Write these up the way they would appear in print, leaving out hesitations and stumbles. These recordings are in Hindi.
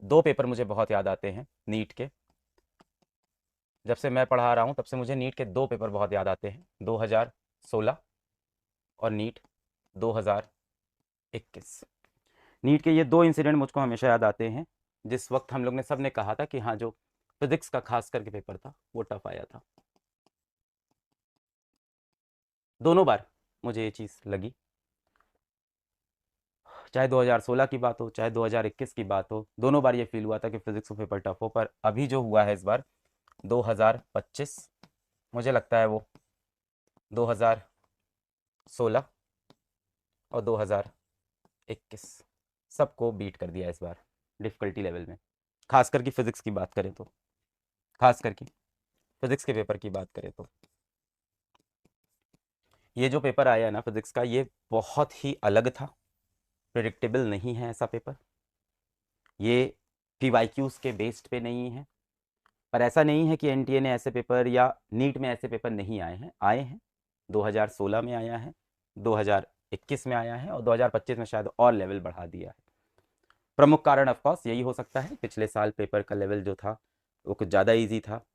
दो पेपर मुझे बहुत याद आते हैं नीट के। जब से मैं पढ़ा रहा हूँ तब से मुझे नीट के दो पेपर बहुत याद आते हैं, 2016 और नीट 2021। नीट के ये दो इंसिडेंट मुझको हमेशा याद आते हैं, जिस वक्त हम लोग ने सब ने कहा था कि हाँ, जो फिजिक्स का खास करके पेपर था वो टफ आया था। दोनों बार मुझे ये चीज़ लगी, चाहे 2016 की बात हो चाहे 2021 की बात हो, दोनों बार ये फील हुआ था कि फिजिक्स का पेपर टफ हो। पर अभी जो हुआ है इस बार 2025, मुझे लगता है वो 2016 और 2021 सबको बीट कर दिया इस बार डिफ़िकल्टी लेवल में। खास करके फिजिक्स की बात करें तो, खास करके फिजिक्स के पेपर की बात करें तो, ये जो पेपर आया है ना फिजिक्स का, ये बहुत ही अलग था। प्रिडिक्टेबल नहीं है ऐसा पेपर। ये पीवाईक्यूज के बेस्ड पे नहीं है। पर ऐसा नहीं है कि एनटीए ने ऐसे पेपर या नीट में ऐसे पेपर नहीं आए हैं, आए हैं। 2016 में आया है, 2021 में आया है और 2025 में शायद और लेवल बढ़ा दिया है। प्रमुख कारण ऑफ कोर्स यही हो सकता है, पिछले साल पेपर का लेवल जो था वो कुछ ज़्यादा इजी था।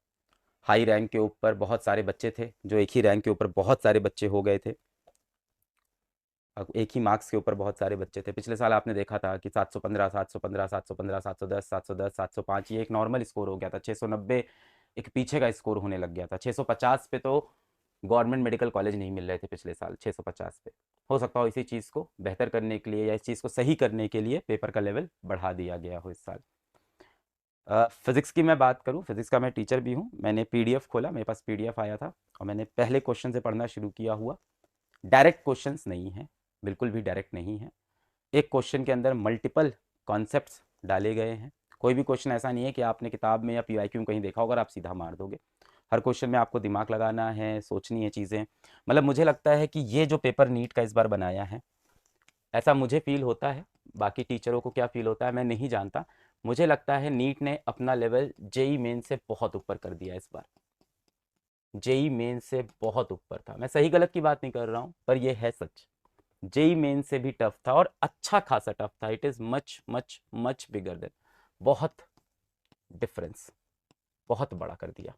हाई रैंक के ऊपर बहुत सारे बच्चे थे, जो एक ही रैंक के ऊपर बहुत सारे बच्चे हो गए थे। अब एक ही मार्क्स के ऊपर बहुत सारे बच्चे थे। पिछले साल आपने देखा था कि 715 715 715 710 710 705 ये एक नॉर्मल स्कोर हो गया था। 690 एक पीछे का स्कोर होने लग गया था। 650 पे तो गवर्नमेंट मेडिकल कॉलेज नहीं मिल रहे थे पिछले साल 650 पे। हो सकता हो इसी चीज़ को बेहतर करने के लिए या इस चीज़ को सही करने के लिए पेपर का लेवल बढ़ा दिया गया हो इस साल। फिज़िक्स की मैं बात करूँ, फिज़िक्स का मैं टीचर भी हूँ। मैंने पीडीएफ खोला, मेरे पास पीडीएफ आया था और मैंने पहले क्वेश्चन से पढ़ना शुरू किया हुआ। डायरेक्ट क्वेश्चंस नहीं है, बिल्कुल भी डायरेक्ट नहीं है। एक क्वेश्चन के अंदर मल्टीपल कॉन्सेप्ट्स डाले गए हैं। कोई भी क्वेश्चन ऐसा नहीं है कि आपने किताब में या पीवाईक्यू में कहीं देखा होगा और आप सीधा मार दोगे। हर क्वेश्चन में आपको दिमाग लगाना है, सोचनी है चीज़ें। मतलब मुझे लगता है कि ये जो पेपर नीट का इस बार बनाया है, ऐसा मुझे फील होता है। बाकी टीचरों को क्या फील होता है मैं नहीं जानता। मुझे लगता है नीट ने अपना लेवल जेई मेन से बहुत ऊपर कर दिया इस बार। जेई मेन से बहुत ऊपर था। मैं सही गलत की बात नहीं कर रहा हूँ, पर यह है सच। जेई मेन से भी टफ था और अच्छा खासा टफ था। It is much much much bigger than, बहुत डिफरेंस, बहुत बड़ा कर दिया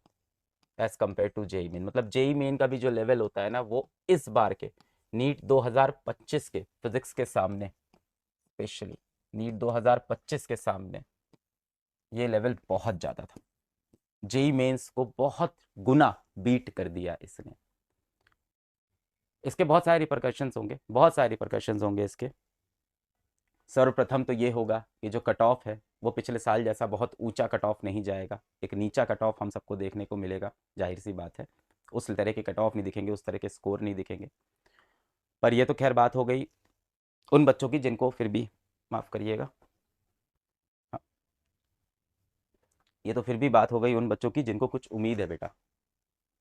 as compare to JEE main. मतलब जेई मेन का भी जो लेवल होता है ना, वो इस बार के नीट 2025 के फिजिक्स के सामने, स्पेशली नीट 2025 के सामने ये लेवल बहुत ज़्यादा था। जेई मेंस को बहुत गुना बीट कर दिया इसने। इसके बहुत सारे रिपरकशंस होंगे, बहुत सारे रिपरकशंस होंगे इसके। सर्वप्रथम तो ये होगा कि जो कट ऑफ है वो पिछले साल जैसा बहुत ऊंचा कट ऑफ नहीं जाएगा। एक नीचा कट ऑफ हम सबको देखने को मिलेगा, जाहिर सी बात है। उस तरह के कट ऑफ नहीं दिखेंगे, उस तरह के स्कोर नहीं दिखेंगे। पर ये तो खैर बात हो गई उन बच्चों की जिनको फिर भी, माफ़ करिएगा, हाँ, ये तो फिर भी बात हो गई उन बच्चों की जिनको कुछ उम्मीद है बेटा।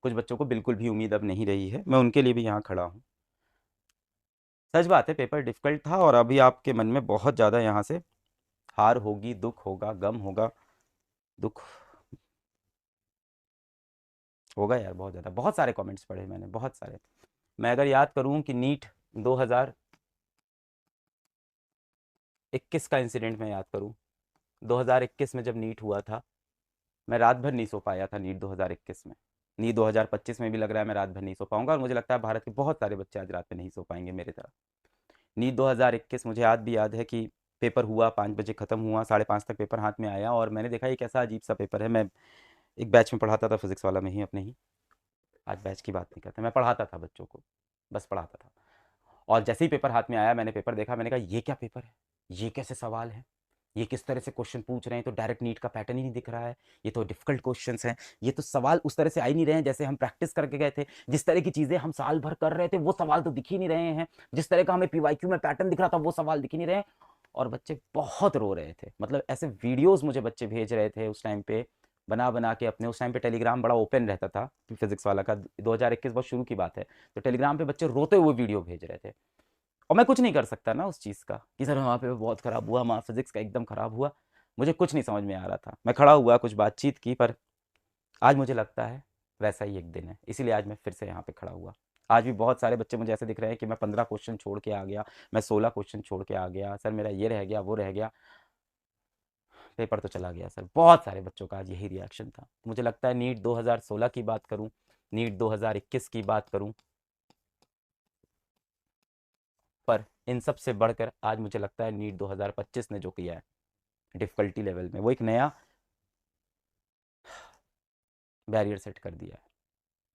कुछ बच्चों को बिल्कुल भी उम्मीद अब नहीं रही है, मैं उनके लिए भी यहाँ खड़ा हूँ। सच बात है, पेपर डिफिकल्ट था और अभी आपके मन में बहुत ज़्यादा यहाँ से हार होगी, दुख होगा, गम होगा। दुख होगा यार, बहुत ज़्यादा। बहुत सारे कमेंट्स पढ़े मैंने, बहुत सारे। मैं अगर याद करूं कि नीट 2021 का इंसिडेंट मैं याद करूं, 2021 में जब नीट हुआ था, मैं रात भर नहीं सो पाया था नीट 2021 में। नीट 2025 में भी लग रहा है मैं रात भर नहीं सो पाऊंगा और मुझे लगता है भारत के बहुत सारे बच्चे आज रात में नहीं सो पाएंगे मेरी तरह। नीट 2021 मुझे आज भी याद है कि पेपर हुआ, 5 बजे ख़त्म हुआ, 5:30 तक पेपर हाथ में आया और मैंने देखा ये कैसा अजीब सा पेपर है। मैं एक बैच में पढ़ाता था फिजिक्स वाला में ही अपने ही, आज बैच की बात नहीं करते, मैं पढ़ाता था बच्चों को, बस पढ़ाता था। और जैसे ही पेपर हाथ में आया, मैंने पेपर देखा, मैंने कहा ये क्या पेपर है, ये कैसे सवाल है, ये किस तरह से क्वेश्चन पूछ रहे हैं। तो डायरेक्ट नीट का पैटर्न ही नहीं दिख रहा है, ये तो डिफिकल्ट क्वेश्चंस हैं। ये तो सवाल उस तरह से आ ही नहीं रहे हैं जैसे हम प्रैक्टिस करके गए थे। जिस तरह की चीज़ें हम साल भर कर रहे थे वो सवाल तो दिख ही नहीं रहे हैं। जिस तरह का हमें पीवाईक्यू में पैटर्न दिख रहा था वो सवाल दिख ही नहीं रहे हैं। और बच्चे बहुत रो रहे थे। मतलब ऐसे वीडियोस मुझे बच्चे भेज रहे थे उस टाइम पे, बना बना के अपने। उस टाइम पे टेलीग्राम बड़ा ओपन रहता था फिजिक्स वाला का, 2021 बहुत शुरू की बात है। तो टेलीग्राम पे बच्चे रोते हुए वीडियो भेज रहे थे और मैं कुछ नहीं कर सकता ना उस चीज़ का कि सर वहाँ पे बहुत ख़राब हुआ, वहाँ फिजिक्स का एकदम ख़राब हुआ। मुझे कुछ नहीं समझ में आ रहा था। मैं खड़ा हुआ, कुछ बातचीत की, पर आज मुझे लगता है वैसा ही एक दिन है, इसीलिए आज मैं फिर से यहाँ पे खड़ा हुआ। आज भी बहुत सारे बच्चे मुझे ऐसे दिख रहे हैं कि मैं 15 क्वेश्चन छोड़ के आ गया, मैं 16 क्वेश्चन छोड़ के आ गया, सर मेरा ये रह गया वो रह गया। पेपर तो चला गया सर। बहुत सारे बच्चों का आज यही रिएक्शन था। मुझे लगता है नीट 2016 की बात करूं, नीट 2021 की बात करूं, पर इन सब से बढ़कर आज मुझे लगता है नीट 2025 ने जो किया है डिफ़िकल्टी लेवल में, वो एक नया बैरियर सेट कर दिया है।